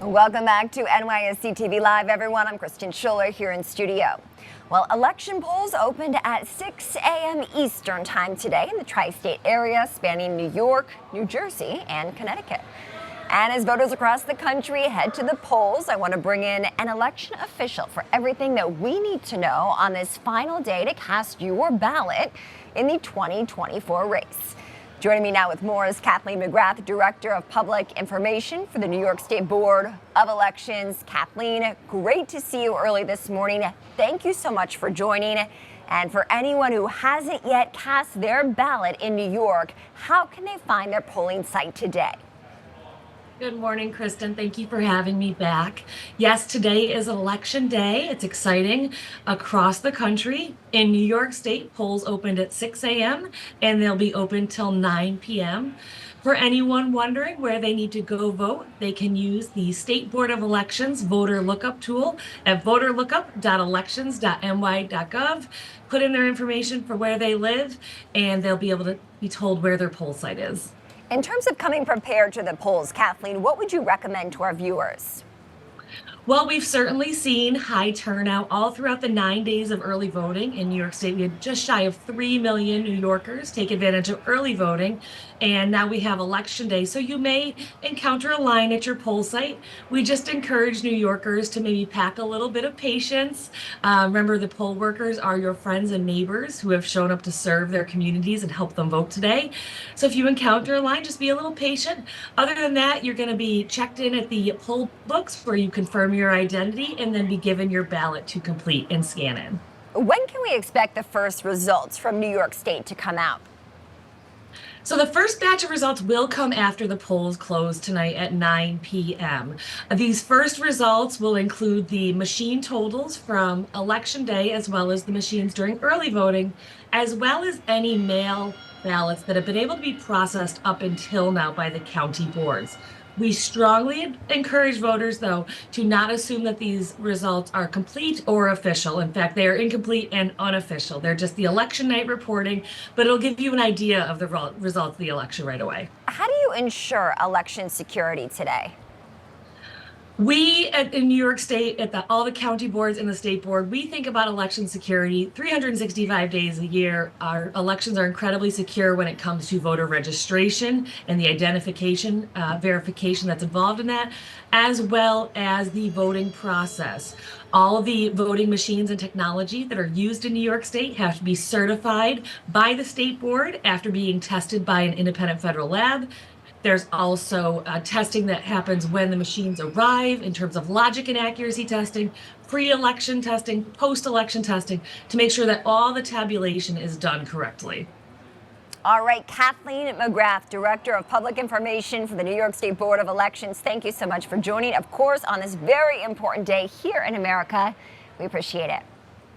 Welcome back to NYSE TV Live, everyone. I'm Kristen Schuller here in studio. Well, election polls opened at 6 a.m. Eastern time today in the tri-state area spanning New York, New Jersey, and Connecticut. And as voters across the country head to the polls, I want to bring in an election official for everything that we need to know on this final day to cast your ballot in the 2024 race. Joining me now with more is Kathleen McGrath, Director of Public Information for the New York State Board of Elections. Kathleen, great to see you early this morning. Thank you so much for joining. And for anyone who hasn't yet cast their ballot in New York, how can they find their polling site today? Good morning, Kristen. Thank you for having me back. Yes, today is election day. It's exciting across the country. In New York State, polls opened at 6 a.m. and they'll be open till 9 p.m. For anyone wondering where they need to go vote, they can use the State Board of Elections voter lookup tool at voterlookup.elections.ny.gov. Put in their information for where they live, and they'll be able to be told where their poll site is. In terms of coming prepared to the polls, Kathleen, what would you recommend to our viewers? Well, we've certainly seen high turnout all throughout the 9 days of early voting in New York State. We had just shy of 3 million New Yorkers take advantage of early voting, and now we have election day. So you may encounter a line at your poll site. We just encourage New Yorkers to maybe pack a little bit of patience. Remember, the poll workers are your friends and neighbors who have shown up to serve their communities and help them vote today. So if you encounter a line, just be a little patient. Other than that, you're going to be checked in at the poll books where you confirm your identity and then be given your ballot to complete and scan in. When can we expect the first results from New York State to come out? So the first batch of results will come after the polls close tonight at 9 p.m. These first results will include the machine totals from Election Day, as well as the machines during early voting, as well as any mail ballots that have been able to be processed up until now by the county boards. We strongly encourage voters, though, to not assume that these results are complete or official. In fact, they are incomplete and unofficial. They're just the election night reporting, but it'll give you an idea of the results of the election right away. How do you ensure election security today? We in New York State, at all the county boards and the state board, we think about election security 365 days a year. Our elections are incredibly secure when it comes to voter registration and the identification, verification that's involved in that, as well as the voting process. All of the voting machines and technology that are used in New York State have to be certified by the state board after being tested by an independent federal lab. There's also testing that happens when the machines arrive in terms of logic and accuracy testing, pre-election testing, post-election testing, to make sure that all the tabulation is done correctly. All right, Kathleen McGrath, Director of Public Information for the New York State Board of Elections, thank you so much for joining, of course, on this very important day here in America. We appreciate it.